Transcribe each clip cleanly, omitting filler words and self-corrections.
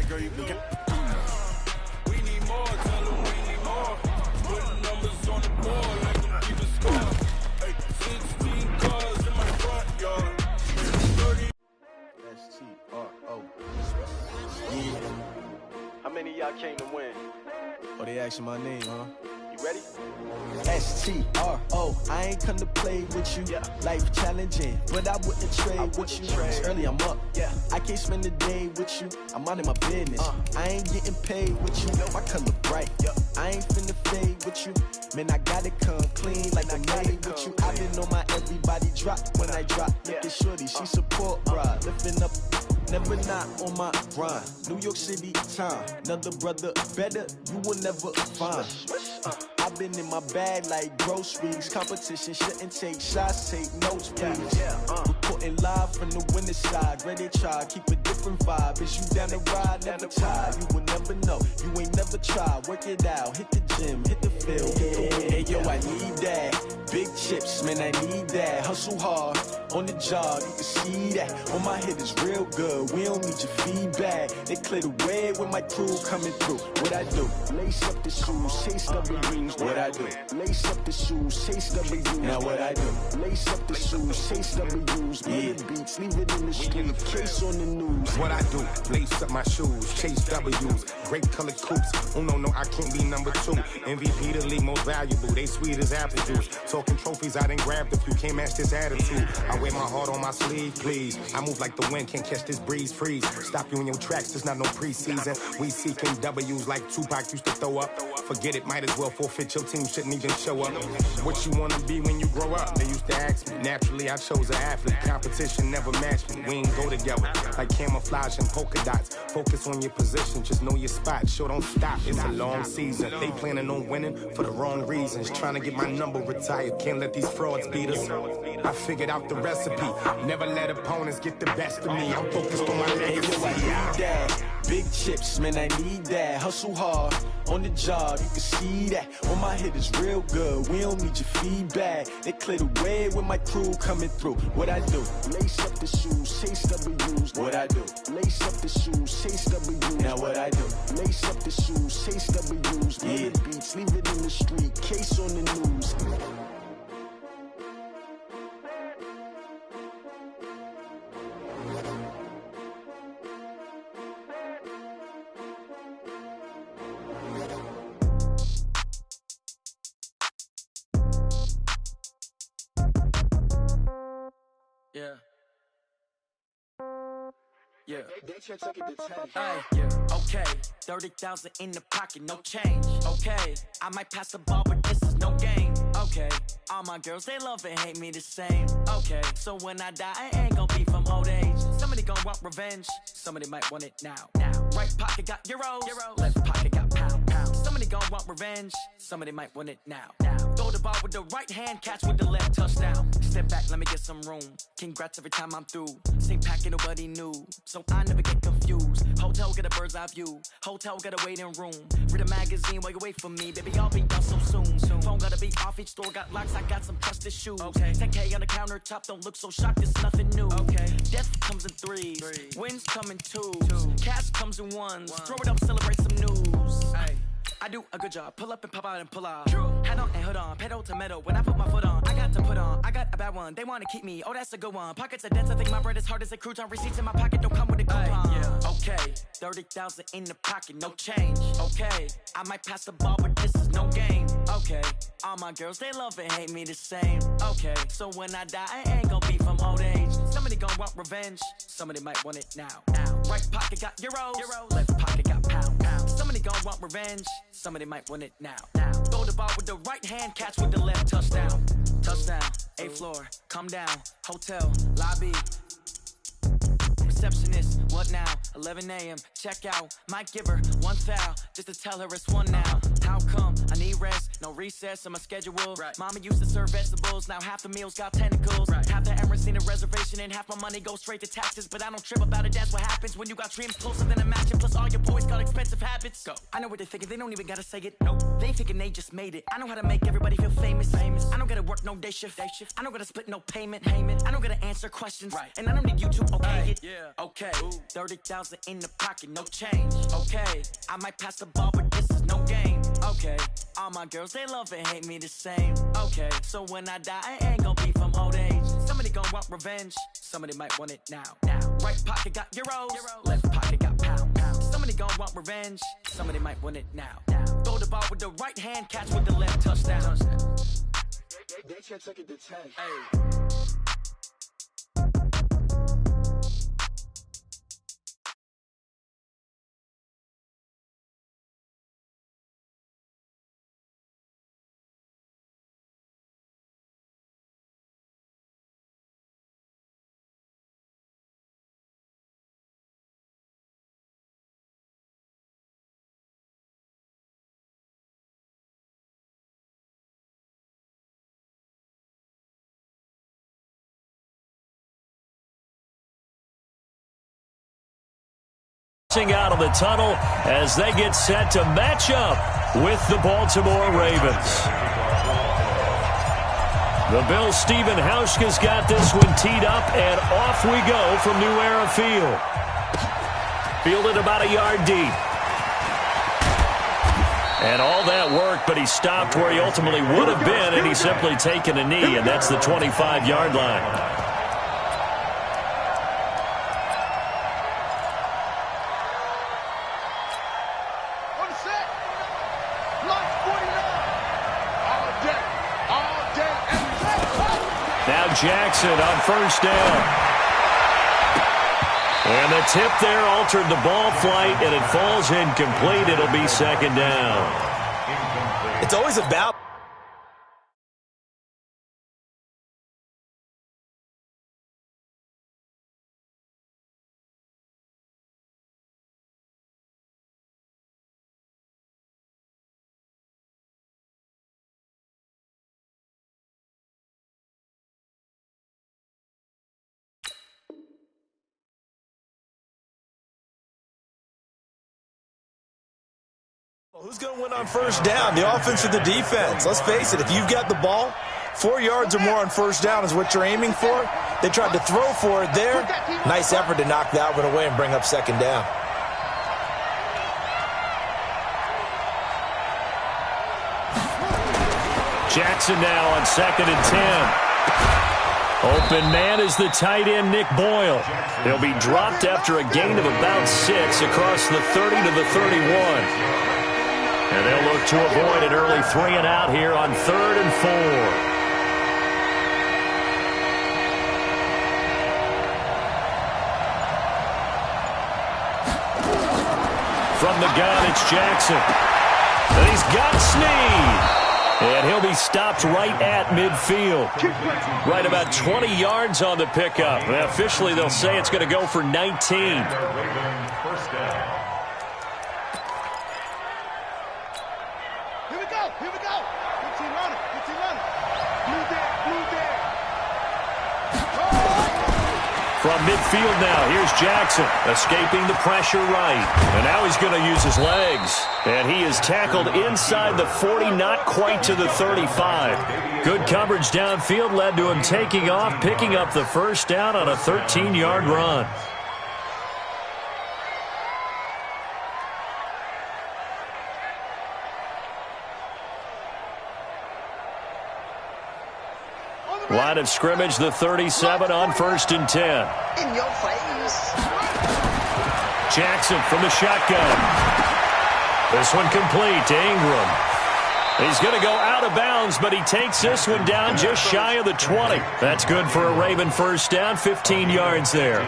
girl, you can get. We need more, tell them we need more. Putting numbers on the board like them keeping score. Hey, 16 cars in my front yard. 30. S-T-R-O. Yeah. How many of y'all came to win? Oh, they asking my name, huh? You ready? S-T-R-O. I ain't come to play with you. Yeah. Life challenging, but I wouldn't trade with you. It's early, I'm up. Yeah. I can't spend the day with you. I'm minding my business. I ain't getting paid with you. My color bright. Yeah. I ain't finna fade with you. Man, I gotta come clean like I'm made with you. I been on my everybody drop when I drop. Look at shorty, she support, bruh. Lifting up. Never not on my grind. New York City time. Another brother better, you will never find. I've been in my bag like groceries. Competition shouldn't take shots, take notes, please. Reporting live from the winning side. Ready to try, keep a different vibe. Is you down the ride, never tired. You will never know, you ain't never tried. Work it out, hit the gym, hit the field. Hey yo, I need that. Big chips, man, I need that. Hustle hard, on the job, you can see that. On my head is real good, we don't need your feedback. They clear the way when my crew coming through. What I do? Lace up the shoes, chase W's. What I do? Lace up the shoes, chase W's. Now what I do? Lace up the shoes, chase W's. Yeah. Beats, leave it in the street, case on the news. What I do? Lace up my shoes, chase W's. Great colored coops. Oh no, I can't be number 2. MVP the league most valuable. They sweet as apple juice. Talking trophies, I didn't grab the few. Can't match this attitude. I wear my heart on my sleeve, please. I move like the wind, can't catch this breeze, freeze. Stop you in your tracks, there's not no preseason. We seeking W's like Tupac used to throw up. Forget it, might as well forfeit. Your team shouldn't even show up. What you wanna be when you grow up? They used to ask me. Naturally, I chose an athlete. Competition never matched me. We ain't go together like camouflage and polka dots. Focus on your position, just know your spot. Sure, don't stop. It's a long season. They planning on winning for the wrong reasons. Trying to get my number retired. Can't let these frauds beat us. I figured out the recipe. Never let opponents get the best of me. I'm focused on my legacy. I need that. Big chips, man, I need that. Hustle hard, on the job, you can see that. On my head is real good, we don't need your feedback. They clear the way when my crew coming through. What I do? Lace up the shoes, chase W's. What I do? Lace up the shoes, chase W's. Now what I do? Lace up the shoes, chase W's. Yeah. Beats, leave it in the street, case on the news. Yeah. Okay, 30,000 in the pocket, no change. Okay, I might pass the ball, but this is no game. Okay, all my girls, they love and hate me the same. Okay, so when I die, I ain't gonna be from old age. Somebody gonna want revenge, somebody might want it now. Right pocket got euros, left pocket got pounds. Somebody gonna want revenge, somebody might want it now. Throw the ball with the right hand, catch with the left, touchdown. Step back, let me get some room. Congrats every time I'm through. Same packet, nobody knew, so I never get confused. Hotel get a bird's eye view. Hotel got a waiting room. Read a magazine while you wait for me. Baby, I'll be done so soon. Phone gotta be off, each store got locks. I got some trusted shoes. Okay. 10K on the countertop, don't look so shocked. It's nothing new. Okay. Death comes in threes. Wins come in twos. Cash comes in ones. Throw it up, celebrate some news. Ay. I do a good job, pull up and pop out and pull out. Head on and hood on, pedal to metal. When I put my foot on, I got to put on. I got a bad one, they wanna keep me. Oh, that's a good one. Pockets are dense, I think my bread is hard as a crouton. Receipts in my pocket don't come with a coupon. Okay, 30,000 in the pocket, no change. Okay, I might pass the ball, but this is no game. Okay, all my girls, they love and hate me the same. Okay, so when I die, I ain't gonna be from old age. Somebody gonna want revenge, somebody might want it now. Right pocket got euros, left pocket got pounds. Somebody gonna want revenge, somebody might want it now. Throw the ball with the right hand, catch with the left, touchdown. Touchdown, 8th floor, come down, hotel, lobby. Receptionist, what now? 11 a.m., check out. Might give her one foul, just to tell her it's one now. How come? I need rest, no recess in my schedule. Mama used to serve vegetables, now half the meals got tentacles. Half the Emirates need a reservation and half my money goes straight to taxes. But I don't trip about it, that's what happens when you got dreams closer than a match. And plus all your boys got expensive habits. Go. I know what they're thinking, they don't even gotta say it. Nope. They ain't thinking they just made it. I know how to make everybody feel famous. I don't gotta work no no day shift. I don't gotta split no payment. I don't gotta answer questions. And I don't need you to okay it. Okay, 30,000 in the pocket, no change. Okay, I might pass the ball, but this is no game. Okay, all my girls, they love and hate me the same. Okay, so when I die, I ain't gonna be from old age. Somebody gon' want revenge. Somebody might want it now. Right pocket got euros. Left pocket got pounds. Somebody gon' want revenge. Somebody might want it now. Throw the ball with the right hand, catch with the left, touchdown. They can't take it to 10. Hey. Out of the tunnel as they get set to match up with the Baltimore Ravens. The Bills' Stephen Hauschka's got this one teed up, and off we go from New Era Field. Fielded about a yard deep. And all that work, but he stopped where he ultimately would have been, and he's simply taken a knee, and that's the 25-yard line. Jackson on first down. And the tip there altered the ball flight, and it falls incomplete. It'll be second down. It's always about... Who's going to win on first down, the offense or the defense? Let's face it, if you've got the ball, 4 yards or more on first down is what you're aiming for. They tried to throw for it there. Nice effort to knock that one away and bring up second down. Jackson now on 2nd and 10. Open man is the tight end, Nick Boyle. He'll be dropped after a gain of about 6 across the 30 to the 31. And they'll look to avoid an early 3 and out here on 3rd and 4. From the gun, it's Jackson. And he's got Snead. And he'll be stopped right at midfield. Right about 20 yards on the pickup. And officially, they'll say it's going to go for 19. From midfield now, here's Jackson, escaping the pressure right. And now he's going to use his legs. And he is tackled inside the 40, not quite to the 35. Good coverage downfield led to him taking off, picking up the first down on a 13-yard run. Line of scrimmage, the 37 on 1st and 10. In your face. Jackson from the shotgun. This one complete to Ingram. He's going to go out of bounds, but he takes this one down just shy of the 20. That's good for a Raven first down, 15 yards there.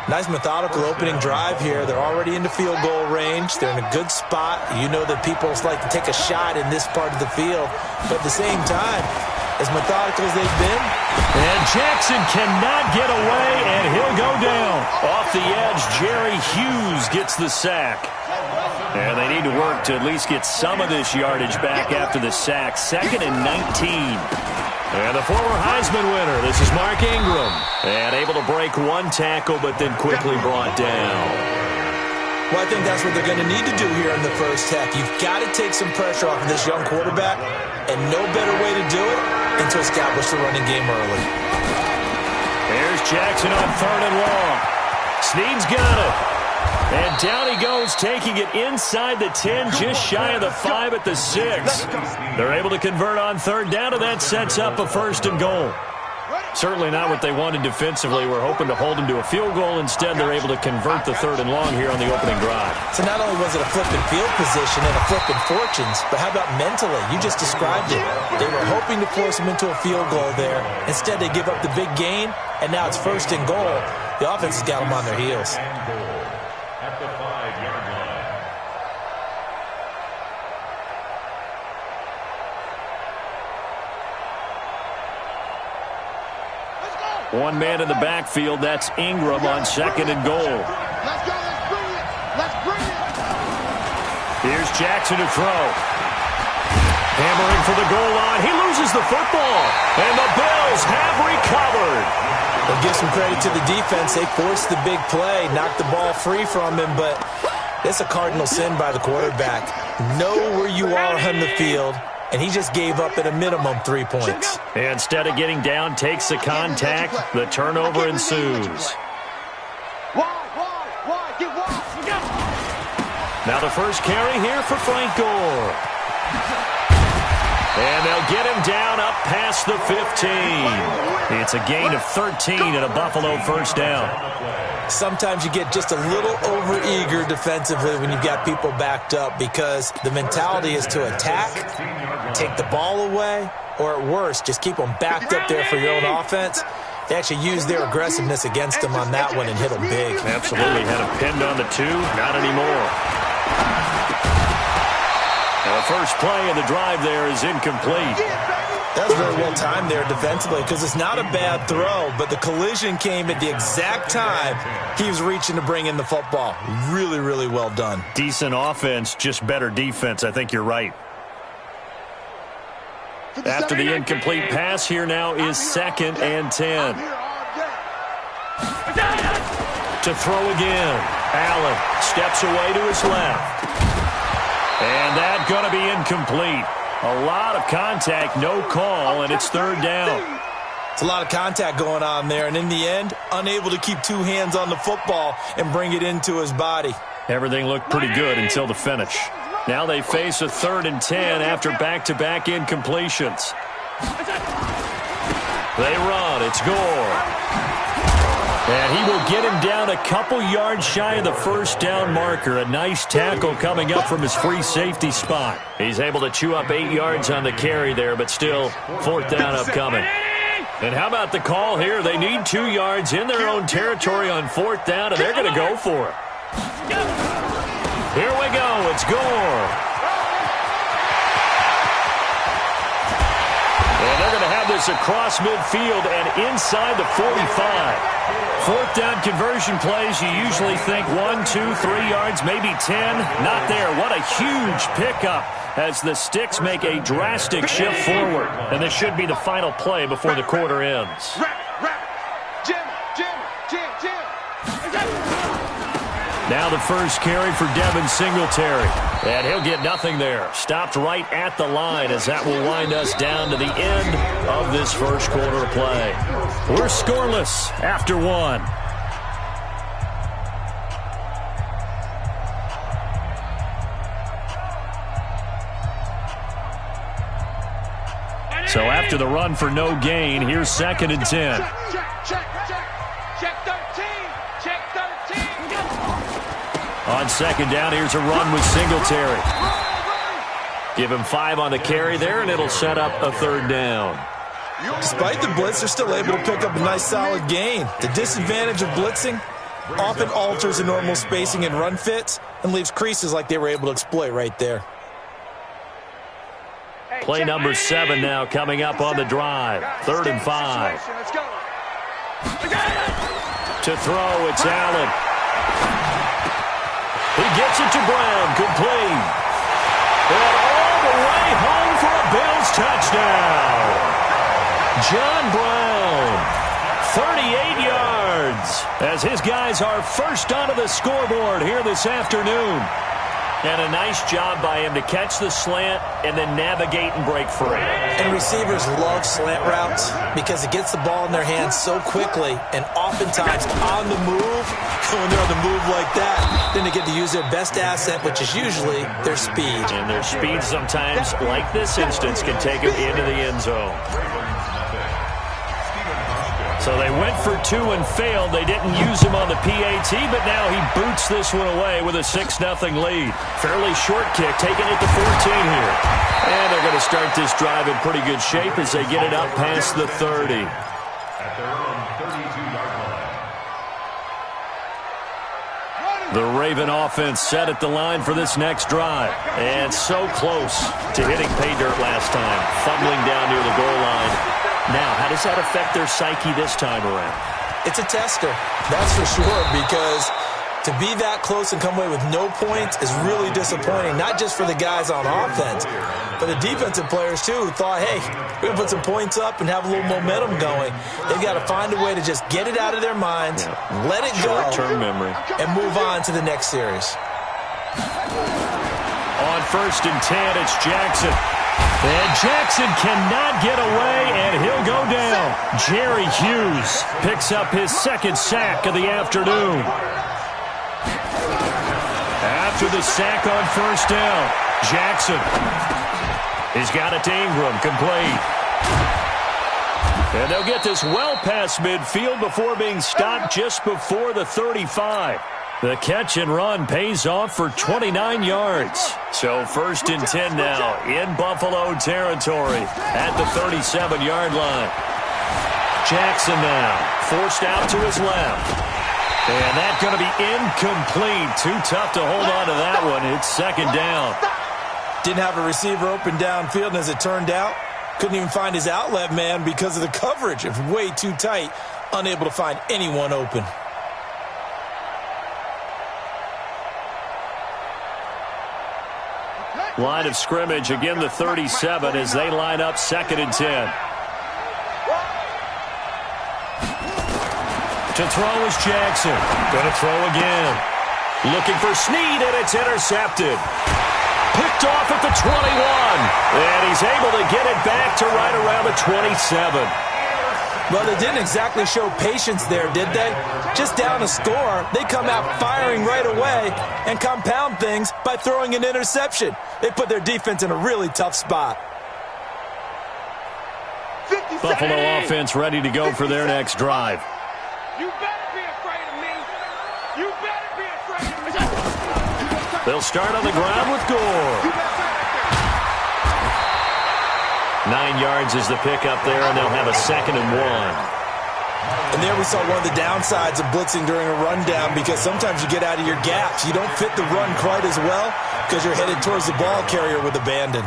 Nice methodical opening drive here. They're already into field goal range. They're in a good spot. You know that people like to take a shot in this part of the field. But at the same time, as methodical as they've been. And Jackson cannot get away, and he'll go down. Off the edge, Jerry Hughes gets the sack. And they need to work to at least get some of this yardage back after the sack. 2nd and 19. And the former Heisman winner, this is Mark Ingram. And able to break one tackle, but then quickly brought down. Well, I think that's what they're going to need to do here in the first half. You've got to take some pressure off of this young quarterback, and no better way to do it than looking to establish the running game early. There's Jackson on 3rd and long. Snead's got it. And down he goes, taking it inside the 10, just shy of the 5 at the 6. They're able to convert on 3rd down, and that sets up a 1st and goal. Certainly not what they wanted defensively. We're hoping to hold them to a field goal. Instead, they're able to convert the 3rd and long here on the opening drive. So not only was it a flipping field position and a flipping fortunes, but how about mentally? You just described it. They were hoping to force them into a field goal there. Instead, they give up the big gain, and now it's 1st and goal. The offense has got them on their heels. At the 5-yard line. One man in the backfield. That's Ingram on 2nd and goal. Let's go. Let's bring it. Let's bring it. Here's Jackson to throw. Hammering for the goal line. He loses the football. And the Bills have recovered. We'll give some credit to the defense. They forced the big play, knocked the ball free from him, but it's a cardinal sin by the quarterback. Know where you are on the field, and he just gave up at a minimum 3 points. Instead of getting down, takes the contact. The turnover ensues. Now the first carry here for Frank Gore. And they'll get him down up past the 15. It's a gain of 13 and a Buffalo 1st down. Sometimes you get just a little over-eager defensively when you've got people backed up because the mentality is to attack, take the ball away, or at worst, just keep them backed up there for your own offense. They actually used their aggressiveness against them on that one and hit them big. Absolutely. Had him pinned on the 2. Not anymore. The first play of the drive there is incomplete. That was very well timed there defensively because it's not a bad throw, but the collision came at the exact time he was reaching to bring in the football. Really, really well done. Decent offense, just better defense. I think you're right. After the incomplete pass, here now is 2nd and 10. To throw again. Allen steps away to his left. And that's going to be incomplete. A lot of contact, no call, and it's 3rd down. It's a lot of contact going on there, and in the end, unable to keep 2 hands on the football and bring it into his body. Everything looked pretty good until the finish. Now they face a 3rd and 10 after back-to-back incompletions. They run. It's Gore. And he will get him down a couple yards shy of the 1st down marker. A nice tackle coming up from his free safety spot. He's able to chew up 8 yards on the carry there, but still 4th down upcoming. And how about the call here? They need 2 yards in their own territory on 4th down, and they're going to go for it. Here we go. It's Gore. And they're going to have this across midfield and inside the 45. 4th down conversion plays, you usually think 1, 2, 3 yards, maybe 10. Not there. What a huge pickup as the Sticks make a drastic shift forward. And this should be the final play before the quarter ends. Now the first carry for Devin Singletary. And he'll get nothing there. Stopped right at the line as that will wind us down to the end of this first quarter of play. We're scoreless after 1. So after the run for no gain, here's 2nd and 10. On 2nd down, here's a run with Singletary. Give him 5 on the carry there, and it'll set up a 3rd down. Despite the blitz, they're still able to pick up a nice solid gain. The disadvantage of blitzing often alters the normal spacing and run fits and leaves creases like they were able to exploit right there. Play number 7 now coming up on the drive. 3rd and 5. To throw, it's Allen. He gets it to Brown, complete. And all the way home for a Bills touchdown. John Brown, 38 yards, as his guys are first onto the scoreboard here this afternoon. And a nice job by him to catch the slant and then navigate and break free. And receivers love slant routes because it gets the ball in their hands so quickly and oftentimes on the move. When they're on the move like that, then they get to use their best asset, which is usually their speed. And their speed sometimes, like this instance, can take them into the end zone. So they went for 2 and failed. They didn't use him on the PAT, but now he boots this one away with a 6-0 lead. Fairly short kick, taking it to 14 here. And they're going to start this drive in pretty good shape as they get it up past the 30. At their own 32-yard line. The Raven offense set at the line for this next drive. And so close to hitting pay dirt last time, fumbling down near the goal line. Now, how does that affect their psyche this time around? It's a tester, that's for sure, because to be that close and come away with no points is really disappointing, not just for the guys on offense, but the defensive players, too, who thought, hey, we're going to put some points up and have a little momentum going. They've got to find a way to just get it out of their minds, let it go, short-term memory, and move on to the next series. On 1st and 10, it's Jackson. And Jackson cannot get away, and he'll go down. Jerry Hughes picks up his 2nd sack of the afternoon. After the sack on 1st down, Jackson. He's got it to Ingram, complete. And they'll get this well past midfield before being stopped just before the 35. The catch and run pays off for 29 yards. So 1st and 10 now in Buffalo territory at the 37-yard line. Jackson now forced out to his left. And that's going to be incomplete. Too tough to hold on to that one. It's 2nd down. Didn't have a receiver open downfield, and as it turned out, couldn't even find his outlet man because of the coverage. It was way too tight, unable to find anyone open. Line of scrimmage, again the 37 as they line up 2nd and 10. To throw is Jackson. Going to throw again. Looking for Snead, and it's intercepted. Picked off at the 21. And he's able to get it back to right around the 27. Well, they didn't exactly show patience there, did they? Just down a score, they come out firing right away and compound things by throwing an interception. They put their defense in a really tough spot. Buffalo offense ready to go for their next drive. You better be afraid of me. You better be afraid of me. They'll start on the ground with Gore. 9 yards is the pickup there, and they'll have a 2nd and 1. And there we saw one of the downsides of blitzing during a rundown, because sometimes you get out of your gaps. You don't fit the run quite as well because you're headed towards the ball carrier with abandon.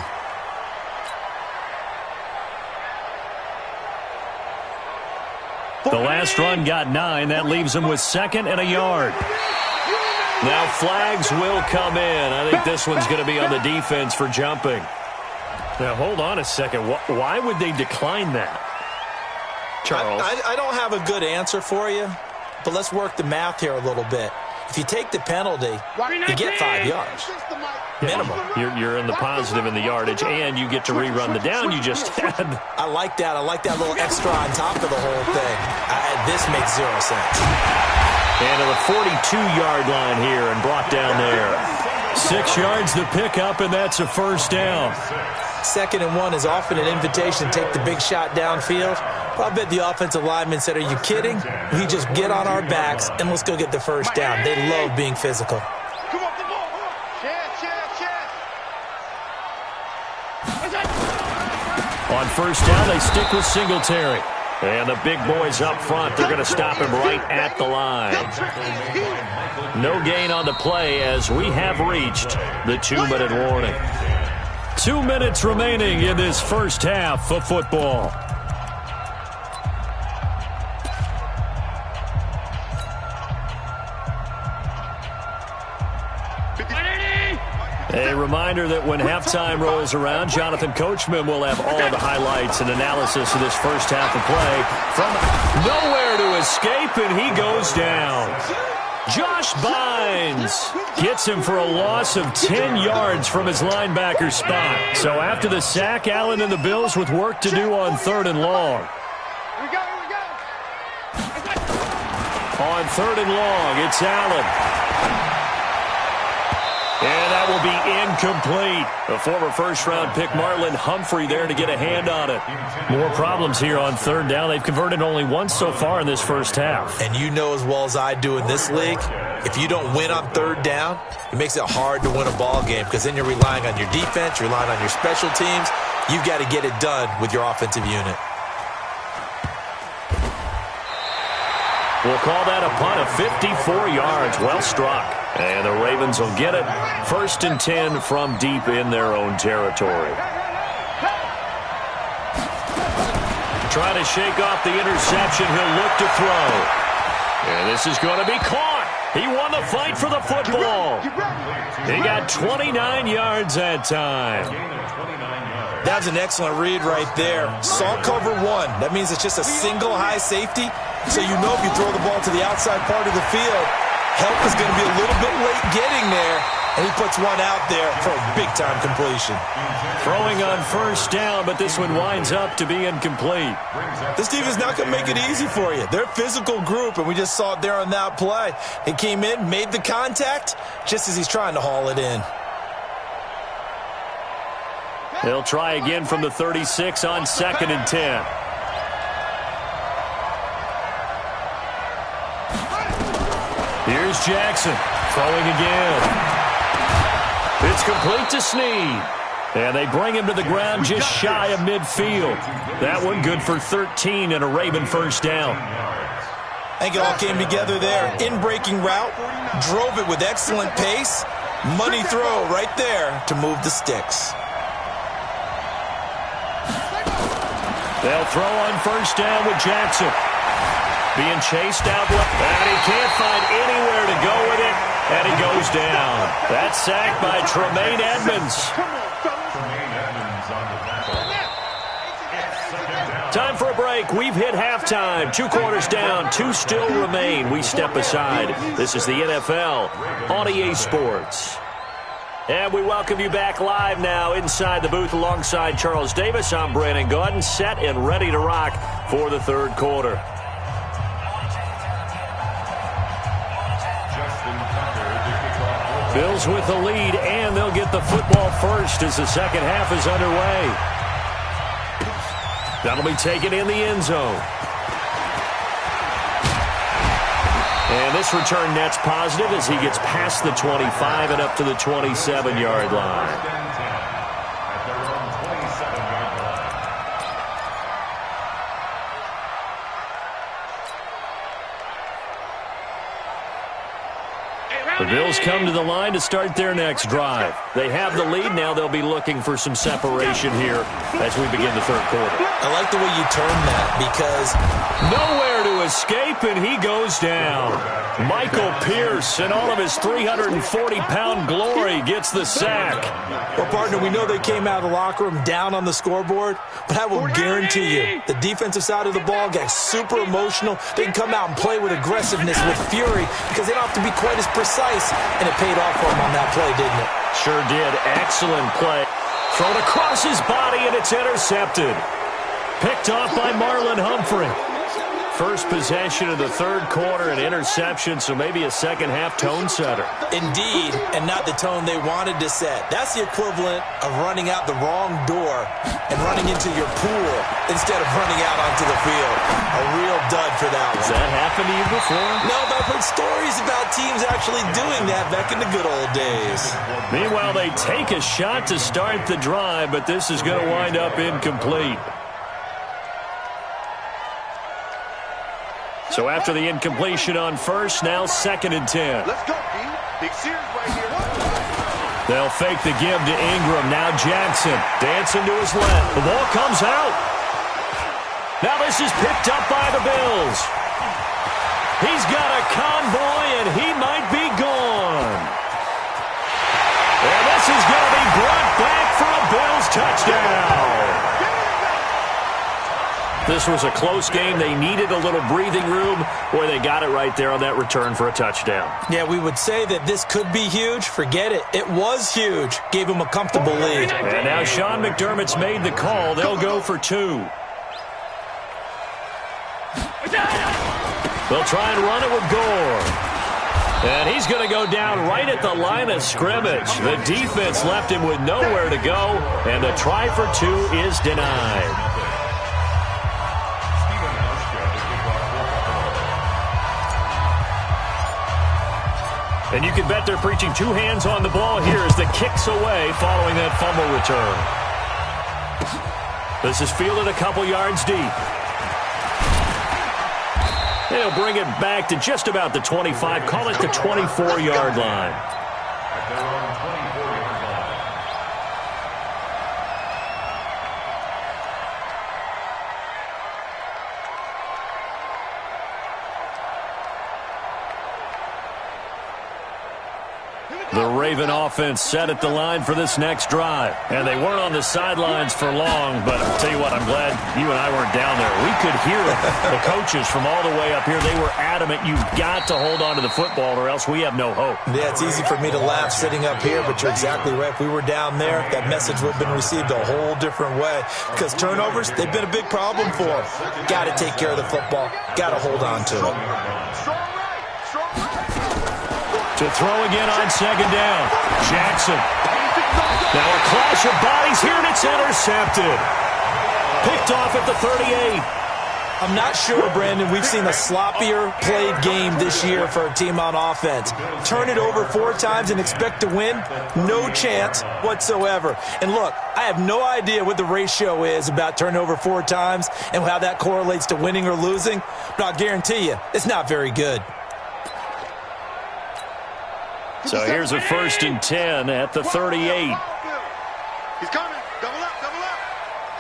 The last run got 9. That leaves them with 2nd and a yard. Now flags will come in. I think this one's going to be on the defense for jumping. Now, hold on a second. Why would they decline that? Charles? I don't have a good answer for you, but let's work the math here a little bit. If you take the penalty, you get 5 yards. Minimum. You're in the positive in the yardage, and you get to rerun the down you just had. I like that. I like that little extra on top of the whole thing. This makes 0 sense. And to the 42-yard line here and brought down there. 6 yards the pickup, and that's a 1st down. 2nd and 1 is often an invitation to take the big shot downfield. But I bet the offensive lineman said, are you kidding? We just get on our backs and let's go get the 1st down. They love being physical. Come on, come on. Chance. On 1st down, they stick with Singletary. And the big boys up front, they're going to stop him right at the line. No gain on the play as we have reached the 2-minute warning. 2 minutes remaining in this first half of football. A reminder that when halftime rolls around, Jonathan Coachman will have all the highlights and analysis of this first half of play. From nowhere to escape, and he goes down. Josh Bynes gets him for a loss of 10 yards from his linebacker spot. So after the sack, Allen and the Bills with work to do on 3rd and long. Here we go. On 3rd and long, it's Allen. And that will be incomplete. A former first-round pick, Marlon Humphrey, there to get a hand on it. More problems here on 3rd down. They've converted only once so far in this first half. And you know as well as I do in this league, if you don't win on 3rd down, it makes it hard to win a ball game because then you're relying on your defense, you're relying on your special teams. You've got to get it done with your offensive unit. We'll call that a punt of 54 yards. Well struck. And the Ravens will get it. 1st and 10 from deep in their own territory. Trying to shake off the interception. He'll look to throw. And this is going to be caught. He won the fight for the football. He got 29 yards that time. That's an excellent read right there. Saw cover 1. That means it's just a single high safety. So you know if you throw the ball to the outside part of the field, help is going to be a little bit late getting there, and he puts one out there for a big-time completion. Throwing on 1st down, but this one winds up to be incomplete. This defense is not going to make it easy for you. They're a physical group, and we just saw it there on that play. He came in, made the contact, just as he's trying to haul it in. They'll try again from the 36 on 2nd and 10. Here's Jackson throwing again. It's complete to Snead. And they bring him to the ground just shy of midfield. That one good for 13 and a Raven 1st down. I think it all came together there. In-breaking route, drove it with excellent pace. Money throw right there to move the sticks. They'll throw on 1st down with Jackson. Being chased out left, and he can't find anywhere to go with it, and he goes down. That's sacked by Tremaine Edmonds. Time for a break. We've hit halftime. 2 quarters down, 2 still remain. We step aside. This is the NFL on EA Sports. And we welcome you back live now inside the booth alongside Charles Davis. I'm Brandon Gaudin, set and ready to rock for the 3rd quarter. Bills with the lead, and they'll get the football first as the second half is underway. That'll be taken in the end zone. And this return net's positive as he gets past the 25 and up to the 27-yard line. The Bills come to the line to start their next drive. They have the lead. Now they'll be looking for some separation here as we begin the 3rd quarter. I like the way you turn that because nowhere to escape, and he goes down. Michael Pierce, in all of his 340-pound glory, gets the sack. Well, partner, we know they came out of the locker room down on the scoreboard, but I will guarantee you the defensive side of the ball got super emotional. They can come out and play with aggressiveness, with fury, because they don't have to be quite as precise, and it paid off for them on that play, didn't it? Sure did. Excellent play. Thrown across his body, and it's intercepted. Picked off by Marlon Humphrey. First possession of the 3rd quarter, an interception, so maybe a second-half tone setter. Indeed, and not the tone they wanted to set. That's the equivalent of running out the wrong door and running into your pool instead of running out onto the field. A real dud for that one. Has that happened to you before? No, but I've heard stories about teams actually doing that back in the good old days. Meanwhile, they take a shot to start the drive, but this is going to wind up incomplete. So after the incompletion on 1st, now 2nd and 10. Let's go, D. Big Sears right here. They'll fake the give to Ingram. Now Jackson dancing to his left. The ball comes out. Now this is picked up by the Bills. He's got a convoy, and he might be gone. And this is going to be brought back for a Bills touchdown. This was a close game. They needed a little breathing room. Boy, they got it right there on that return for a touchdown. Yeah, we would say that this could be huge. Forget it. It was huge. Gave them a comfortable lead. And now Sean McDermott's made the call. They'll go for 2. They'll try and run it with Gore. And he's going to go down right at the line of scrimmage. The defense left him with nowhere to go, and the try for 2 is denied. And you can bet they're preaching 2 hands on the ball here as the kick's away following that fumble return. This is fielded a couple yards deep. They'll bring it back to just about the 25. Call it the 24-yard line. At their own 24-yard line. The Raven offense set at the line for this next drive. And they weren't on the sidelines for long, but I'll tell you what, I'm glad you and I weren't down there. We could hear the coaches from all the way up here. They were adamant, you've got to hold on to the football or else we have no hope. Yeah, it's easy for me to laugh sitting up here, but you're exactly right. If we were down there, that message would have been received a whole different way. Because turnovers, they've been a big problem for them. Got to take care of the football. Got to hold on to it. To throw again on second down. Jackson. Now a clash of bodies here, and it's intercepted. Picked off at the 38. I'm not sure, Brandon, we've seen a sloppier played game this year for a team on offense. Turn it over 4 times and expect to win? No chance whatsoever. And look, I have no idea what the ratio is about turning over 4 times and how that correlates to winning or losing, but I'll guarantee you, it's not very good. So here's a 1st and 10 at the 38. He's coming. Double up, double up.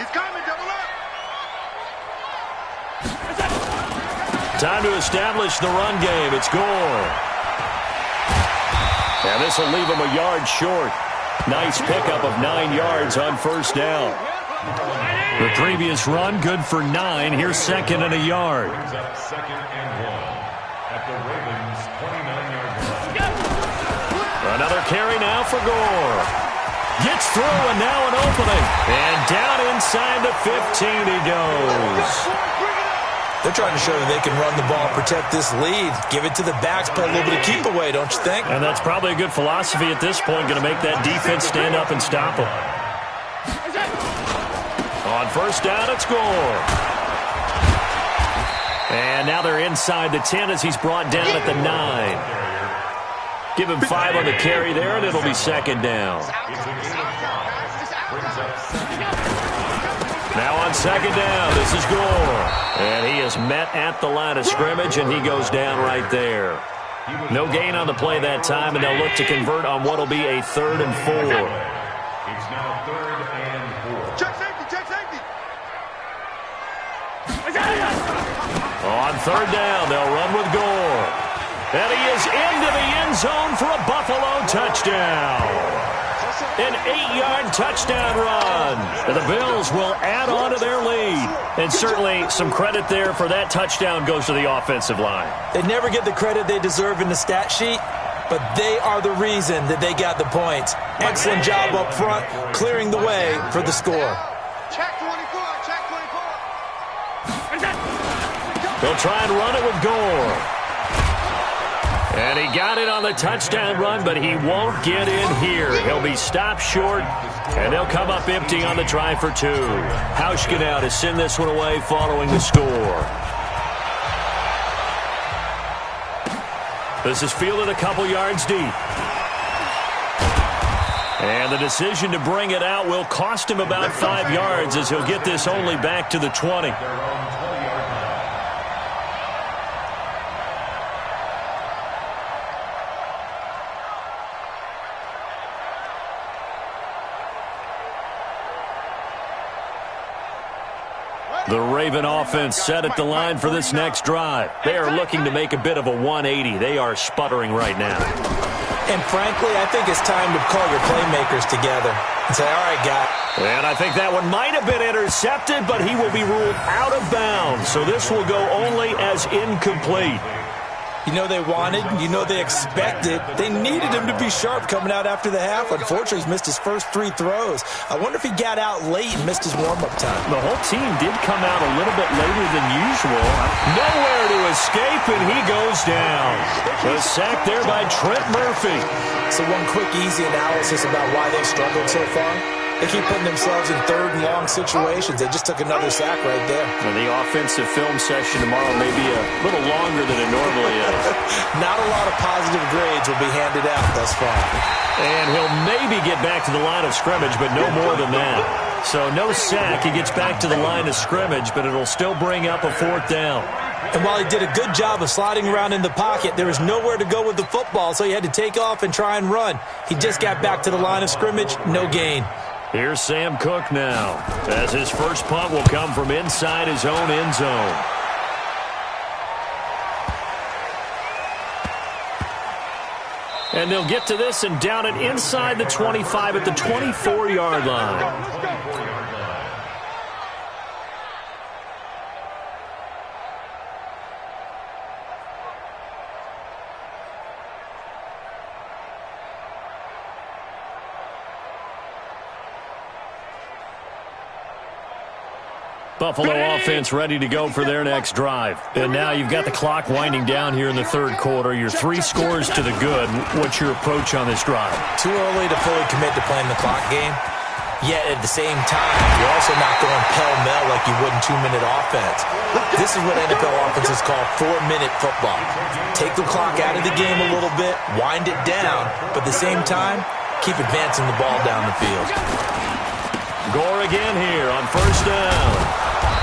He's coming, double up. Time to establish the run game. It's Gore. And this will leave him a yard short. Nice pickup of 9 yards on 1st down. The previous run, good for 9. Here's 2nd and a yard. Brings up 2nd and 1 at the Ravens' 29-yard line. Another carry now for Gore. Gets through, and now an opening. And down inside the 15 he goes. They're trying to show that they can run the ball, protect this lead, give it to the backs, play a little bit of keep away, don't you think? And that's probably a good philosophy at this point, going to make that defense stand up and stop them. On 1st down, it's Gore. And now they're inside the 10 as he's brought down at the 9. Give him 5 on the carry there, and it'll be 2nd down. Now on 2nd down, this is Gore. And he is met at the line of scrimmage, and he goes down right there. No gain on the play that time, and they'll look to convert on what will be a 3rd and 4. It's now 3rd and 4. Check safety, check safety. On 3rd down, they'll run with Gore. And he is into the end zone for a Buffalo touchdown. An 8-yard touchdown run. And the Bills will add on to their lead. And certainly some credit there for that touchdown goes to the offensive line. They never get the credit they deserve in the stat sheet, but they are the reason that they got the points. Excellent job up front, clearing the way for the score. Check 24, check 24. They'll try and run it with Gore. And he got it on the touchdown run, but he won't get in here. He'll be stopped short, and they'll come up empty on the try for 2. Hauschka now to send this one away following the score. This is fielded a couple yards deep. And the decision to bring it out will cost him about 5 yards as he'll get this only back to the 20. The Raven offense set at the line for this next drive. They are looking to make a bit of a 180. They are sputtering right now. And frankly, I think it's time to call your playmakers together and say, all right, guy. And I think that one might have been intercepted, but he will be ruled out of bounds. So this will go only as incomplete. You know they wanted, you know they expected. They needed him to be sharp coming out after the half. Unfortunately, he's missed his first 3 throws. I wonder if he got out late and missed his warm-up time. The whole team did come out a little bit later than usual. Nowhere to escape, and he goes down. The sack there by Trent Murphy. So one quick, easy analysis about why they've struggled so far. They keep putting themselves in 3rd and long situations. They just took another sack right there. And the offensive film session tomorrow may be a little longer than it normally is. Not a lot of positive grades will be handed out thus far. And he'll maybe get back to the line of scrimmage, but no more than that. So no sack. He gets back to the line of scrimmage, but it'll still bring up a 4th down. And while he did a good job of sliding around in the pocket, there was nowhere to go with the football, so he had to take off and try and run. He just got back to the line of scrimmage, no gain. Here's Sam Cook now, as his first punt will come from inside his own end zone. And they'll get to this and down it inside the 25 at the 24-yard line. Buffalo offense ready to go for their next drive. And now you've got the clock winding down here in the 3rd quarter. You're 3 scores to the good. What's your approach on this drive? Too early to fully commit to playing the clock game. Yet at the same time, you're also not going pell-mell like you would in 2-minute offense. This is what NFL offenses call 4-minute football. Take the clock out of the game a little bit, wind it down, but at the same time, keep advancing the ball down the field. Gore again here on 1st down.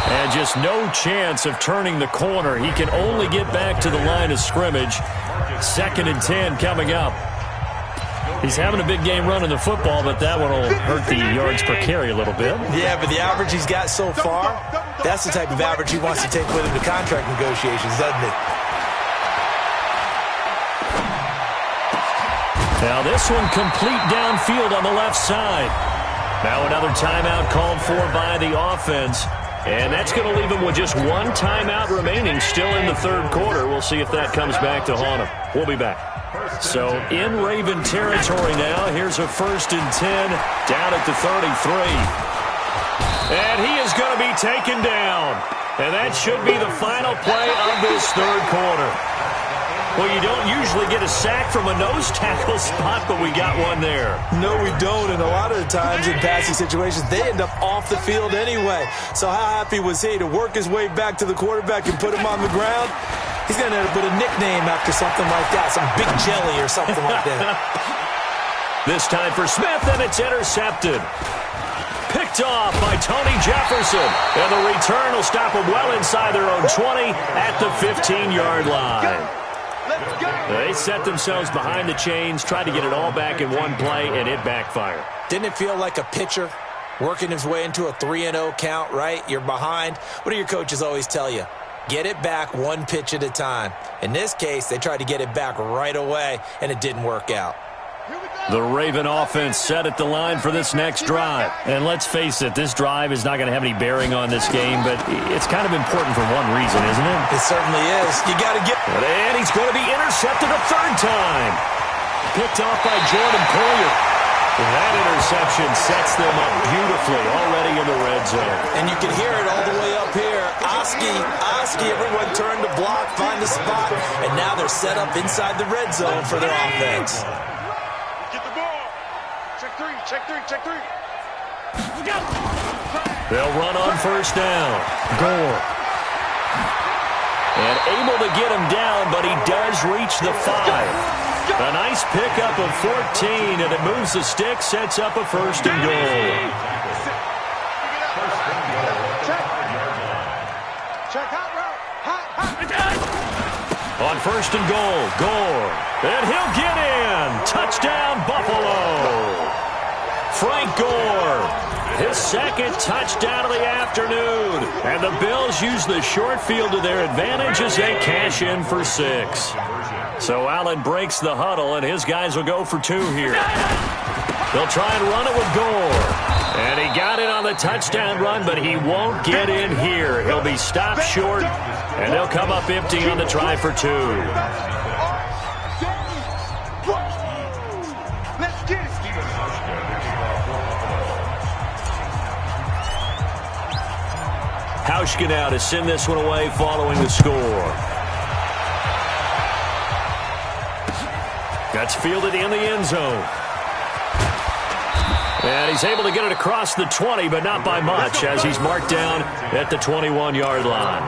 And just no chance of turning the corner. He can only get back to the line of scrimmage. 2nd and 10 coming up. He's having a big game running the football, but that one will hurt the yards per carry a little bit. Yeah, but the average he's got so far, that's the type of average he wants to take with him to contract negotiations, doesn't it? Now this one complete downfield on the left side. Now another timeout called for by the offense. And that's going to leave him with just 1 timeout remaining still in the 3rd quarter. We'll see if that comes back to haunt him. We'll be back. So in Raven territory now. Here's a 1st and 10 down at the 33. And he is going to be taken down. And that should be the final play of this 3rd quarter. Well, you don't usually get a sack from a nose tackle spot, but we got one there. No, we don't, and a lot of the times in passing situations, they end up off the field anyway. So how happy was he to work his way back to the quarterback and put him on the ground? He's going to end up with a nickname after something like that, some big jelly or something like that. This time for Smith, and it's intercepted. Picked off by Tony Jefferson. And the return will stop them well inside their own 20 at the 15-yard line. They set themselves behind the chains, tried to get it all back in one play, and it backfired. Didn't it feel like a pitcher working his way into a 3-0 count, right? You're behind. What do your coaches always tell you? Get it back 1 pitch at a time. In this case, they tried to get it back right away, and it didn't work out. The Raven offense set at the line for this next drive. And let's face it, this drive is not going to have any bearing on this game, but it's kind of important for one reason, isn't it? It certainly is. You got to get... And he's going to be intercepted a 3rd time. Picked off by Jordan Poyer. That interception sets them up beautifully already in the red zone. And you can hear it all the way up here. Oski, everyone turned to block, find the spot, and now they're set up inside the red zone for their offense. Check three. They'll run on 1st down. Gore. And able to get him down, but he does reach the 5. A nice pickup of 14, and it moves the stick, sets up a 1st and goal. Check hot route. On 1st and goal, Gore. And he'll get in. Touchdown, Buffalo. Frank Gore. his second touchdown of the afternoon. And the Bills use the short field to their advantage as they cash in for 6. So Allen breaks the huddle, and his guys will go for 2 here. They'll try and run it with Gore. And he got it on the touchdown run, but he won't get in here. He'll be stopped short, and they'll come up empty on the try for 2. Hauschka now to send this one away following the score. That's fielded in the end zone. And he's able to get it across the 20, but not by much, as he's marked down at the 21-yard line.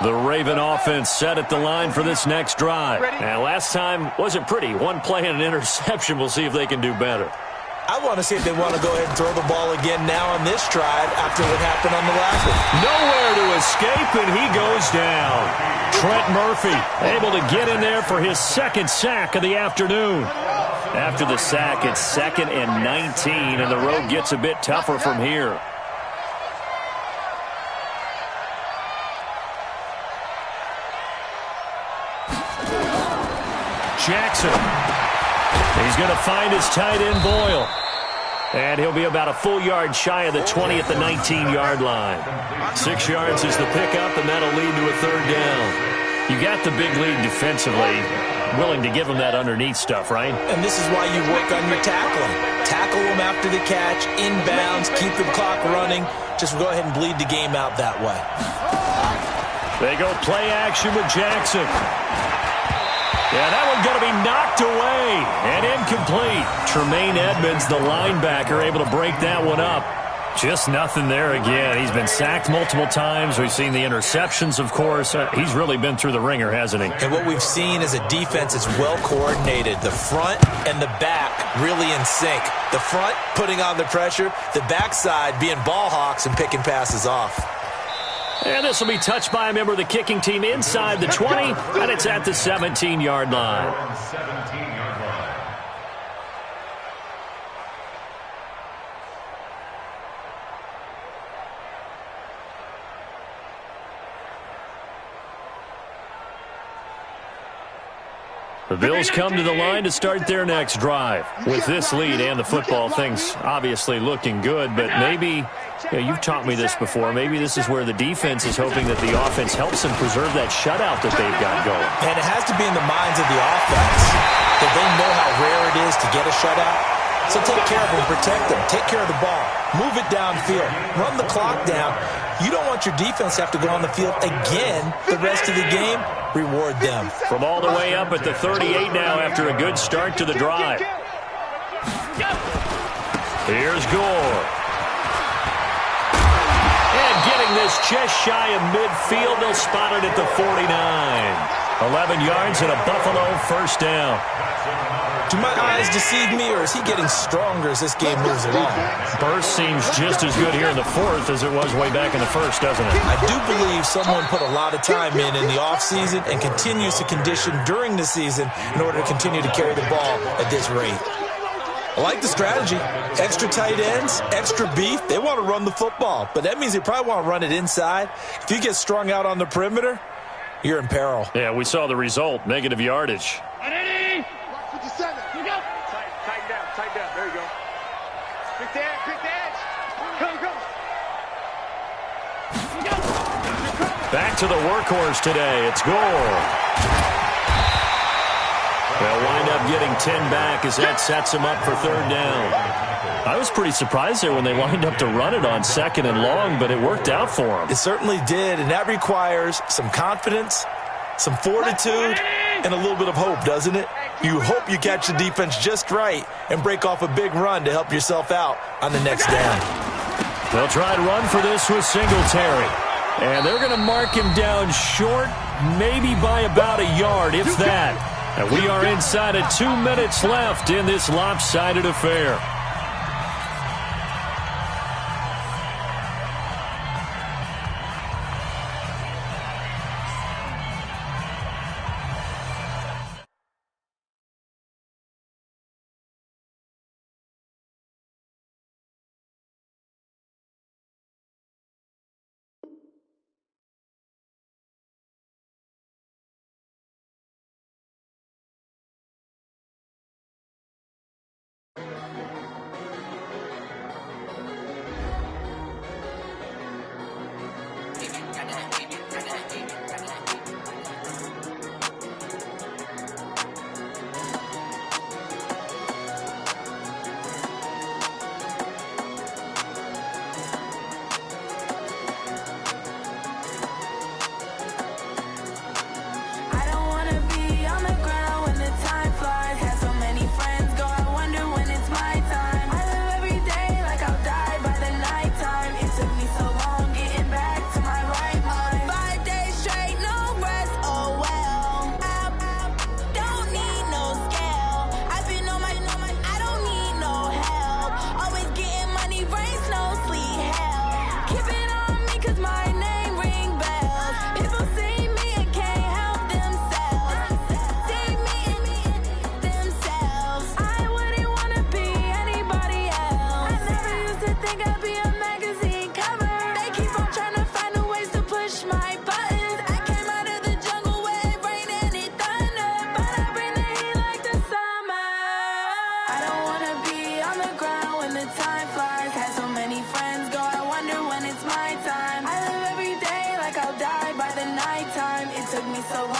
The Raven offense set at the line for this next drive. And last time wasn't pretty. One play and an interception. We'll see if they can do better. I want to see if they want to go ahead and throw the ball again now on this drive after what happened on the last one. Nowhere to escape, and he goes down. Trent Murphy able to get in there for his second sack of the afternoon. After the sack, it's 2nd and 19, and the road gets a bit tougher from here. Jackson. He's going to find his tight end, Boyle. And he'll be about a full yard shy of the 20 at the 19-yard line. 6 yards is the pickup, and that'll lead to a 3rd down. You got the big lead defensively. Willing to give him that underneath stuff, right? And this is why you work on your tackling. Tackle them after the catch, inbounds, keep the clock running. Just go ahead and bleed the game out that way. They go play action with Jackson. Yeah, that one's going to be knocked away and incomplete. Tremaine Edmonds, the linebacker, able to break that one up. Just nothing there again. He's been sacked multiple times. We've seen the interceptions, of course. He's really been through the ringer, hasn't he? And what we've seen is a defense that's well coordinated. The front and the back really in sync. The front putting on the pressure, the backside being ball hawks and picking passes off. And this will be touched by a member of the kicking team inside the 20, and it's at the 17-yard line. The Bills come to the line to start their next drive. With this lead and the football, things obviously looking good, but maybe, you've taught me this before, maybe this is where the defense is hoping that the offense helps them preserve that shutout that they've got going. And it has to be in the minds of the offense that they know how rare it is to get a shutout. So take care of them, protect them, take care of the ball, move it downfield, run the clock down. You don't want your defense to have to go on the field again the rest of the game. Reward them. From all the way up at the 38 now after a good start to the drive. Here's Gore. And getting this just shy of midfield, they'll spot it at the 49. 11 yards and a Buffalo first down. Do my eyes deceive me, or is he getting stronger as this game moves along? Burst seems just as good here in the 4th as it was way back in the 1st, doesn't it? I do believe someone put a lot of time in the offseason and continues to condition during the season in order to continue to carry the ball at this rate. I like the strategy. Extra tight ends, extra beef. They want to run the football, but that means they probably want to run it inside. If you get strung out on the perimeter, you're in peril. Yeah, we saw the result, negative yardage. Tighten down. There you go. Pick the edge. Go. Back to the workhorse today. It's Gore. They'll wind up getting 10 back as that sets him up for 3rd down. I was pretty surprised there when they lined up to run it on 2nd and long, but it worked out for them. It certainly did, and that requires some confidence, some fortitude, and a little bit of hope, doesn't it? You hope you catch the defense just right and break off a big run to help yourself out on the next down. They'll try to run for this with Singletary. And they're going to mark him down short, maybe by about a yard, if that. And we are inside of 2 minutes left in this lopsided affair.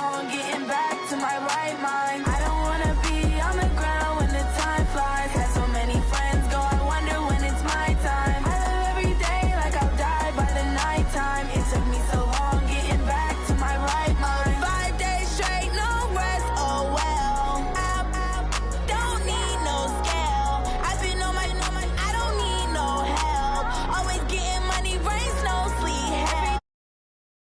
on getting back to my right mind. I don't wanna be